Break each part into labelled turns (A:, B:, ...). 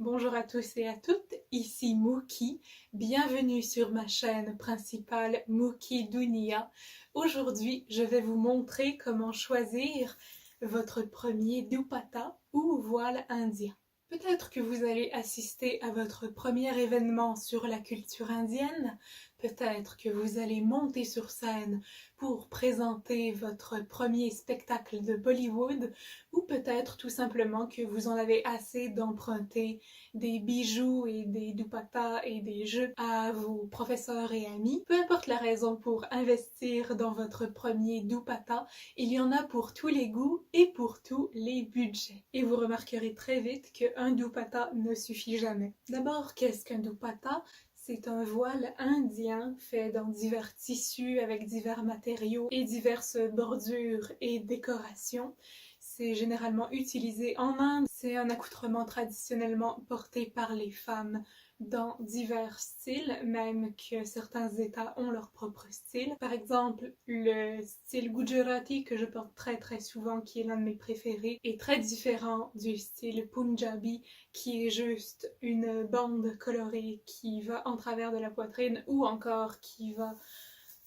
A: Bonjour à tous et à toutes, ici Mookie. Bienvenue sur ma chaîne principale Mookie Dunia. Aujourd'hui, je vais vous montrer comment choisir votre premier dupatta ou voile indien. Peut-être que vous allez assister à votre premier événement sur la culture indienne, peut-être que vous allez monter sur scène pour présenter votre premier spectacle de Bollywood, ou peut-être tout simplement que vous en avez assez d'emprunter des bijoux et des dupattas et des jeux à vos professeurs et amis. Peu importe la raison pour investir dans votre premier dupatta, il y en a pour tous les goûts et pour tous les budgets. Et vous remarquerez très vite qu'un dupatta ne suffit jamais. D'abord, qu'est-ce qu'un dupatta? C'est un voile indien fait dans divers tissus avec divers matériaux et diverses bordures et décorations. C'est généralement utilisé en Inde. C'est un accoutrement traditionnellement porté par les femmes dans divers styles, même que certains États ont leur propre style. Par exemple, le style Gujarati que je porte très souvent, qui est l'un de mes préférés, est très différent du style Punjabi, qui est juste une bande colorée qui va en travers de la poitrine ou encore qui va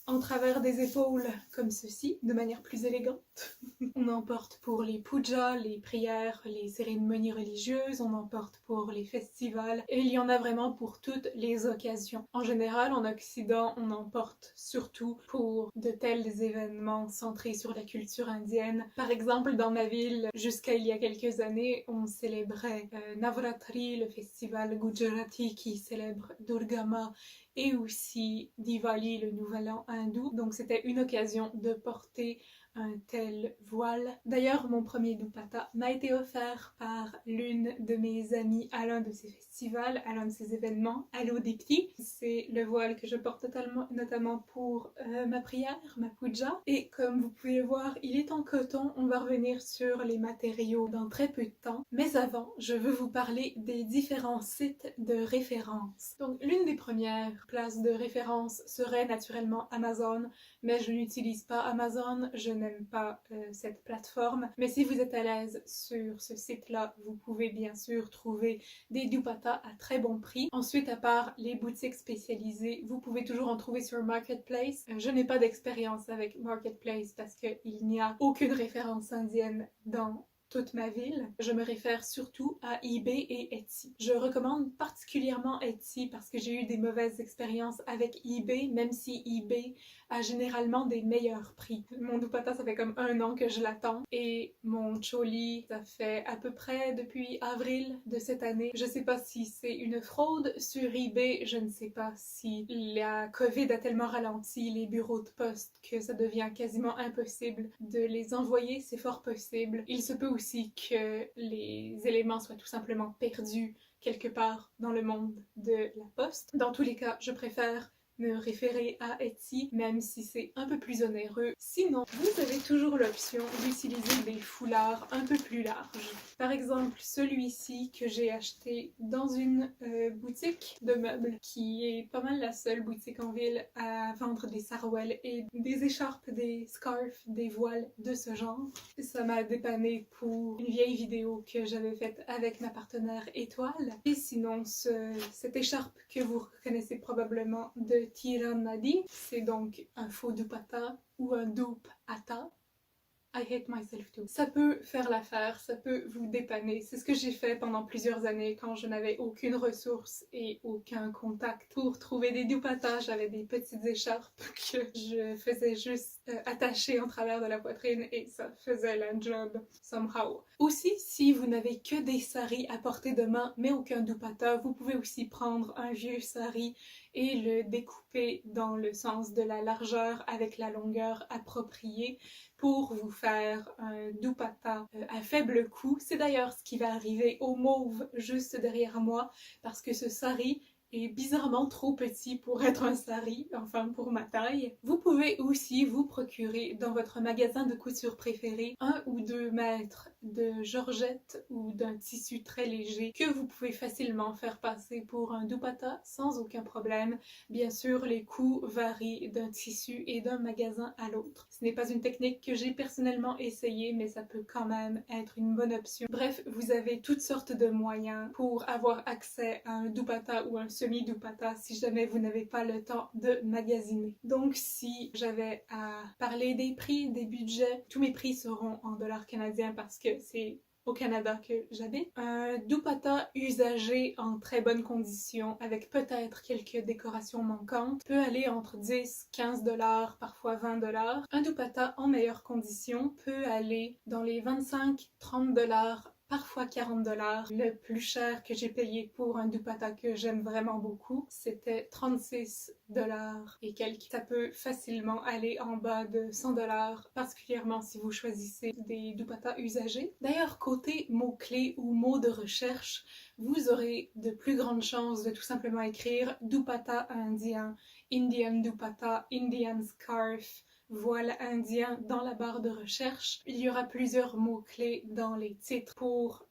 A: en travers des épaules comme ceci, de manière plus élégante. On en porte pour les pujas, les prières, les cérémonies religieuses, on en porte pour les festivals, et il y en a vraiment pour toutes les occasions. En général, en Occident, on en porte surtout pour de tels événements centrés sur la culture indienne. Par exemple, dans ma ville, jusqu'à il y a quelques années, on célébrait Navratri, le festival Gujarati qui célèbre Durga Ma, et aussi Diwali, le nouvel an hindou. Donc c'était une occasion de porter un tel voile. D'ailleurs, mon premier dupatta m'a été offert par l'une de mes amies à l'un de ces festivals, à l'un de ces événements, à l'Odipti. C'est le voile que je porte notamment pour ma prière, ma puja. Et comme vous pouvez le voir, il est en coton. On va revenir sur les matériaux dans très peu de temps. Mais avant, je veux vous parler des différents sites de référence. Donc, l'une des premières places de référence serait naturellement Amazon, mais je n'utilise pas Amazon, je n'aime pas cette plateforme. Mais si vous êtes à l'aise sur ce site-là, vous pouvez bien sûr trouver des dupattas à très bon prix. Ensuite, à part les boutiques spécialisées, vous pouvez toujours en trouver sur Marketplace. Je n'ai pas d'expérience avec Marketplace parce qu'il n'y a aucune référence indienne dans toute ma ville. Je me réfère surtout à eBay et Etsy. Je recommande particulièrement Etsy parce que j'ai eu des mauvaises expériences avec eBay, même si eBay a généralement des meilleurs prix. Mon dupatta, ça fait comme 1 an que je l'attends, et mon choli, ça fait à peu près depuis avril de cette année. Je sais pas si c'est une fraude sur eBay, je ne sais pas si la COVID a tellement ralenti les bureaux de poste que ça devient quasiment impossible de les envoyer, c'est fort possible. Il se peut aussi que les éléments soient tout simplement perdus quelque part dans le monde de la poste. Dans tous les cas, je préfère me référer à Etsy, même si c'est un peu plus onéreux. Sinon, vous avez toujours l'option d'utiliser des foulards un peu plus larges. Par exemple, celui-ci que j'ai acheté dans une boutique de meubles, qui est pas mal la seule boutique en ville à vendre des sarouels et des écharpes, des scarves, des voiles de ce genre. Ça m'a dépanné pour une vieille vidéo que j'avais faite avec ma partenaire Étoile. Et sinon, cette écharpe que vous reconnaissez probablement de Tiran Nadi, c'est donc un faux dupatta ou un dupe atta. I hate myself too. Ça peut faire l'affaire, ça peut vous dépanner. C'est ce que j'ai fait pendant plusieurs années quand je n'avais aucune ressource et aucun contact pour trouver des dupattas. J'avais des petites écharpes que je faisais juste attacher en travers de la poitrine et ça faisait la job somehow. Aussi, si vous n'avez que des saris à portée de main mais aucun dupatta, vous pouvez aussi prendre un vieux sari et le découper dans le sens de la largeur avec la longueur appropriée pour vous faire un dupatta à faible coût. C'est d'ailleurs ce qui va arriver au mauve juste derrière moi parce que ce sari est bizarrement trop petit pour être un sari, enfin pour ma taille. Vous pouvez aussi vous procurer dans votre magasin de couture préféré 1 ou 2 mètres de georgette ou d'un tissu très léger que vous pouvez facilement faire passer pour un dupatta sans aucun problème. Bien sûr, les coûts varient d'un tissu et d'un magasin à l'autre. Ce n'est pas une technique que j'ai personnellement essayée, mais ça peut quand même être une bonne option. Bref, vous avez toutes sortes de moyens pour avoir accès à un dupatta ou un semi-dupatta si jamais vous n'avez pas le temps de magasiner. Donc si j'avais à parler des prix, des budgets, tous mes prix seront en dollars canadiens parce que c'est au Canada que j'habite. Un dupatta usagé en très bonne condition avec peut-être quelques décorations manquantes peut aller entre 10, 15 dollars, parfois 20 dollars. Un dupatta en meilleure condition peut aller dans les 25, 30 dollars, parfois 40 dollars. Le plus cher que j'ai payé pour un dupatta que j'aime vraiment beaucoup, c'était 36 dollars et quelques. Ça peut facilement aller en bas de 100 dollars, particulièrement si vous choisissez des dupattas usagés. D'ailleurs, côté mots-clés ou mots de recherche, vous aurez de plus grandes chances de tout simplement écrire dupatta indien, Indian dupatta, Indian scarf, voile indien dans la barre de recherche. Il y aura plusieurs mots-clés dans les titres pour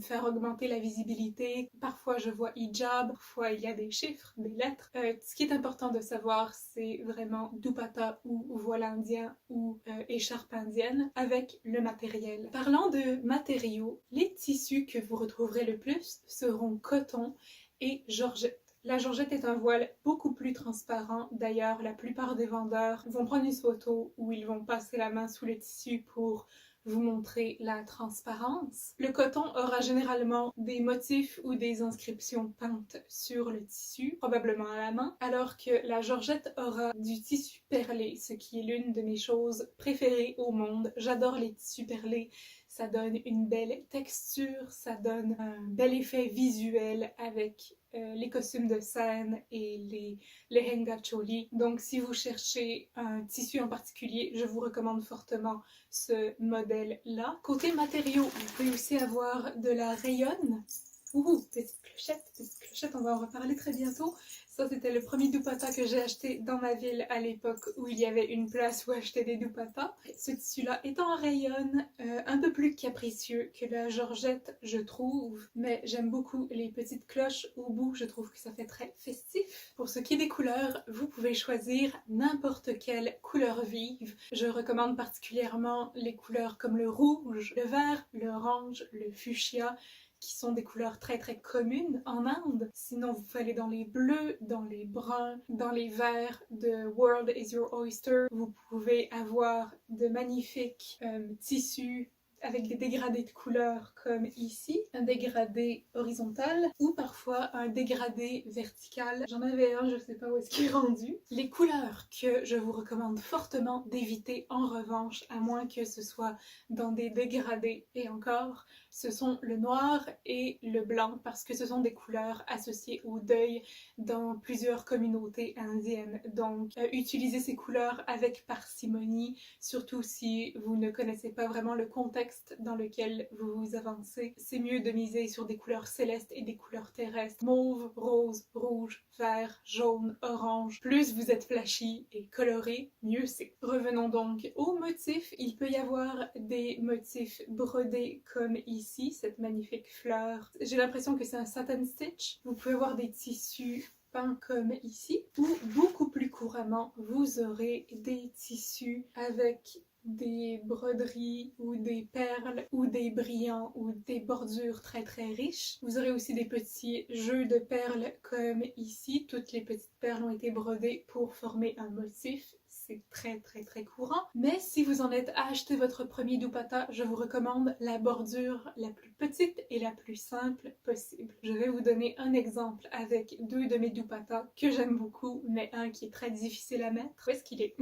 A: faire augmenter la visibilité. Parfois je vois hijab, parfois il y a des chiffres, des lettres. Ce qui est important de savoir, c'est vraiment dupatta ou voile indien ou écharpe indienne avec le matériel. Parlant de matériaux, les tissus que vous retrouverez le plus seront coton et georgette. La georgette est un voile beaucoup plus transparent. D'ailleurs, la plupart des vendeurs vont prendre une photo où ils vont passer la main sous le tissu pour vous montrer la transparence. Le coton aura généralement des motifs ou des inscriptions peintes sur le tissu, probablement à la main, alors que la georgette aura du tissu perlé, ce qui est l'une de mes choses préférées au monde. J'adore les tissus perlés. Ça donne une belle texture, ça donne un bel effet visuel avec les costumes de scène et les lehenga choli. Donc si vous cherchez un tissu en particulier, je vous recommande fortement ce modèle-là. Côté matériaux, vous pouvez aussi avoir de la rayonne. Ouh, petite clochette, on va en reparler très bientôt. Ça, c'était le premier dupatta que j'ai acheté dans ma ville à l'époque où il y avait une place où acheter des dupattas. Ce tissu-là est en rayonne, un peu plus capricieux que la georgette, je trouve, mais j'aime beaucoup les petites cloches au bout, je trouve que ça fait très festif. Pour ce qui est des couleurs, vous pouvez choisir n'importe quelle couleur vive. Je recommande particulièrement les couleurs comme le rouge, le vert, l'orange, le fuchsia, qui sont des couleurs très très communes en Inde. Sinon, vous pouvez aller dans les bleus, dans les bruns, dans les verts de World is Your Oyster. Vous pouvez avoir de magnifiques tissus avec des dégradés de couleurs comme ici, un dégradé horizontal ou parfois un dégradé vertical. J'en avais un, je sais pas où est-ce qu'il est rendu. Les couleurs que je vous recommande fortement d'éviter en revanche, à moins que ce soit dans des dégradés et encore, ce sont le noir et le blanc parce que ce sont des couleurs associées au deuil dans plusieurs communautés indiennes. Donc, utilisez ces couleurs avec parcimonie, surtout si vous ne connaissez pas vraiment le contexte dans lequel vous vous avancez. C'est mieux de miser sur des couleurs célestes et des couleurs terrestres. Mauve, rose, rouge, vert, jaune, orange. Plus vous êtes flashy et coloré, mieux c'est. Revenons donc aux motifs. Il peut y avoir des motifs brodés comme ici, cette magnifique fleur. J'ai l'impression que c'est un satin stitch. Vous pouvez avoir des tissus peints comme ici, ou beaucoup plus couramment, vous aurez des tissus avec des broderies ou des perles ou des brillants ou des bordures très très riches. Vous aurez aussi des petits jeux de perles comme ici. Toutes les petites perles ont été brodées pour former un motif. C'est très très très courant. Mais si vous en êtes à acheter votre premier dupatta, je vous recommande la bordure la plus petite et la plus simple possible. Je vais vous donner un exemple avec deux de mes dupattas que j'aime beaucoup, mais un qui est très difficile à mettre. Où est-ce qu'il est?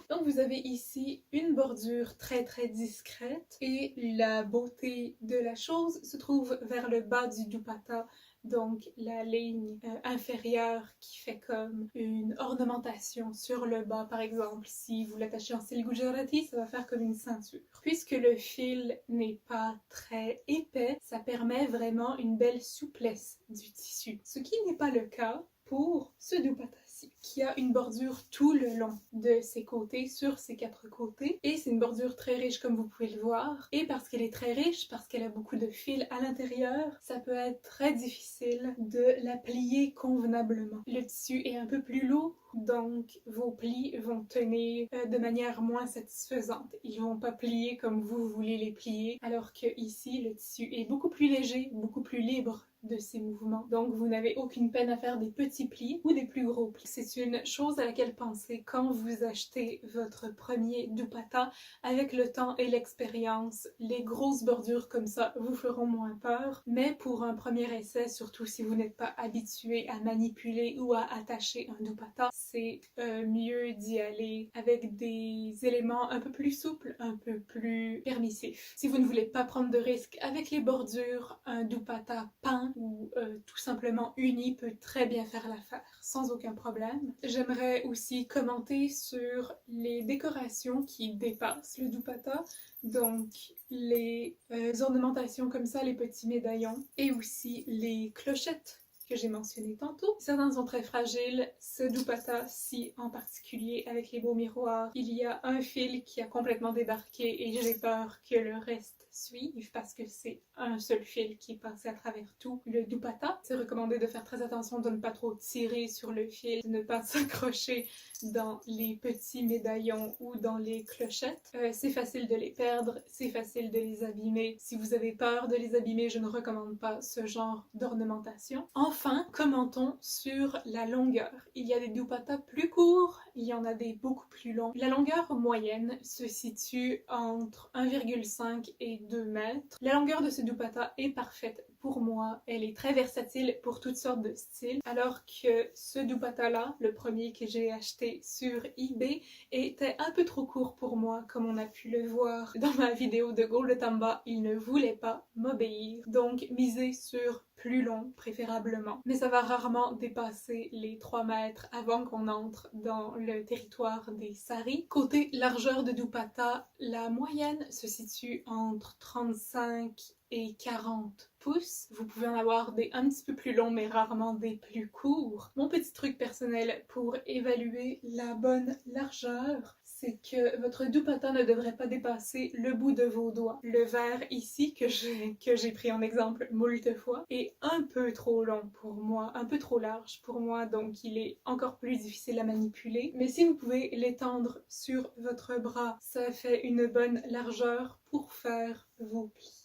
A: Donc vous avez ici une bordure très très discrète et la beauté de la chose se trouve vers le bas du dupatta. Donc la ligne inférieure qui fait comme une ornementation sur le bas, par exemple, si vous l'attachez en style Gujarati, ça va faire comme une ceinture. Puisque le fil n'est pas très épais, ça permet vraiment une belle souplesse du tissu. Ce qui n'est pas le cas pour ce dupatta-ci, qui a une bordure tout le long de ses côtés, sur ses 4 côtés. Et c'est une bordure très riche comme vous pouvez le voir. Et parce qu'elle est très riche, parce qu'elle a beaucoup de fils à l'intérieur, ça peut être très difficile de la plier convenablement. Le tissu est un peu plus lourd, donc vos plis vont tenir de manière moins satisfaisante. Ils vont pas plier comme vous voulez les plier, alors que ici le tissu est beaucoup plus léger, beaucoup plus libre de ses mouvements. Donc vous n'avez aucune peine à faire des petits plis ou des plus gros plis. C'est une chose à laquelle penser quand vous achetez votre premier dupatta. Avec le temps et l'expérience, les grosses bordures comme ça vous feront moins peur. Mais pour un premier essai, surtout si vous n'êtes pas habitué à manipuler ou à attacher un dupatta, c'est mieux d'y aller avec des éléments un peu plus souples, un peu plus permissifs. Si vous ne voulez pas prendre de risques avec les bordures, un dupatta peint ou tout simplement uni peut très bien faire l'affaire, sans aucun problème. J'aimerais aussi commenter sur les décorations qui dépassent le dupatta, donc les ornementations comme ça, les petits médaillons, et aussi les clochettes que j'ai mentionné tantôt. Certains sont très fragiles, ce dupatta-ci en particulier avec les beaux miroirs, il y a un fil qui a complètement débarqué et j'ai peur que le reste suive parce que c'est un seul fil qui est passé à travers tout le dupatta. C'est recommandé de faire très attention de ne pas trop tirer sur le fil, de ne pas s'accrocher dans les petits médaillons ou dans les clochettes. C'est facile de les perdre, c'est facile de les abîmer. Si vous avez peur de les abîmer, je ne recommande pas ce genre d'ornementation. Enfin, commentons sur la longueur. Il y a des dupattas plus courts, il y en a des beaucoup plus longs. La longueur moyenne se situe entre 1,5 et 2 mètres. La longueur de ce dupatta est parfaite pour moi. Elle est très versatile pour toutes sortes de styles. Alors que ce dupatta-là, le premier que j'ai acheté sur eBay, était un peu trop court pour moi. Comme on a pu le voir dans ma vidéo de Goldtamba, il ne voulait pas m'obéir. Donc, misez sur plus long, préférablement. Mais ça va rarement dépasser les 3 mètres avant qu'on entre dans le territoire des saris. Côté largeur de dupatta, la moyenne se situe entre 35 et 40 pouces. Vous pouvez en avoir des un petit peu plus longs, mais rarement des plus courts. Mon petit truc personnel pour évaluer la bonne largeur, c'est que votre dupatta ne devrait pas dépasser le bout de vos doigts. Le verre ici, que j'ai pris en exemple moult fois, est un peu trop long pour moi, un peu trop large pour moi, donc il est encore plus difficile à manipuler. Mais si vous pouvez l'étendre sur votre bras, ça fait une bonne largeur pour faire vos plis.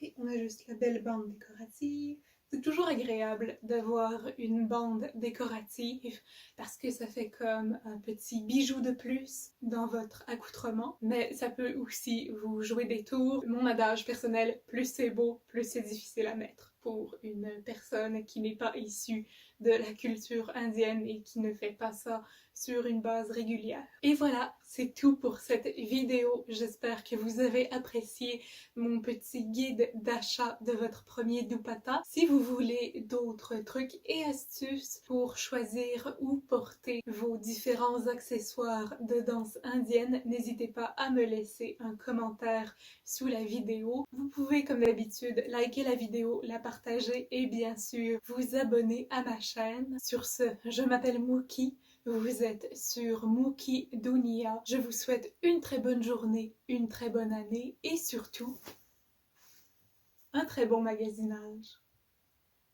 A: Et on a juste la belle bande décorative. C'est toujours agréable d'avoir une bande décorative parce que ça fait comme un petit bijou de plus dans votre accoutrement. Mais ça peut aussi vous jouer des tours. Mon adage personnel, plus c'est beau, plus c'est difficile à mettre pour une personne qui n'est pas issue de la culture indienne et qui ne fait pas ça sur une base régulière. Et voilà, c'est tout pour cette vidéo. J'espère que vous avez apprécié mon petit guide d'achat de votre premier dupatta. Si vous voulez d'autres trucs et astuces pour choisir où porter vos différents accessoires de danse indienne, n'hésitez pas à me laisser un commentaire sous la vidéo. Vous pouvez comme d'habitude liker la vidéo, la partager et bien sûr vous abonner à ma chaîne. Sur ce, je m'appelle Mookie. Vous êtes sur Mookie Dunia. Je vous souhaite une très bonne journée, une très bonne année et surtout un très bon magasinage.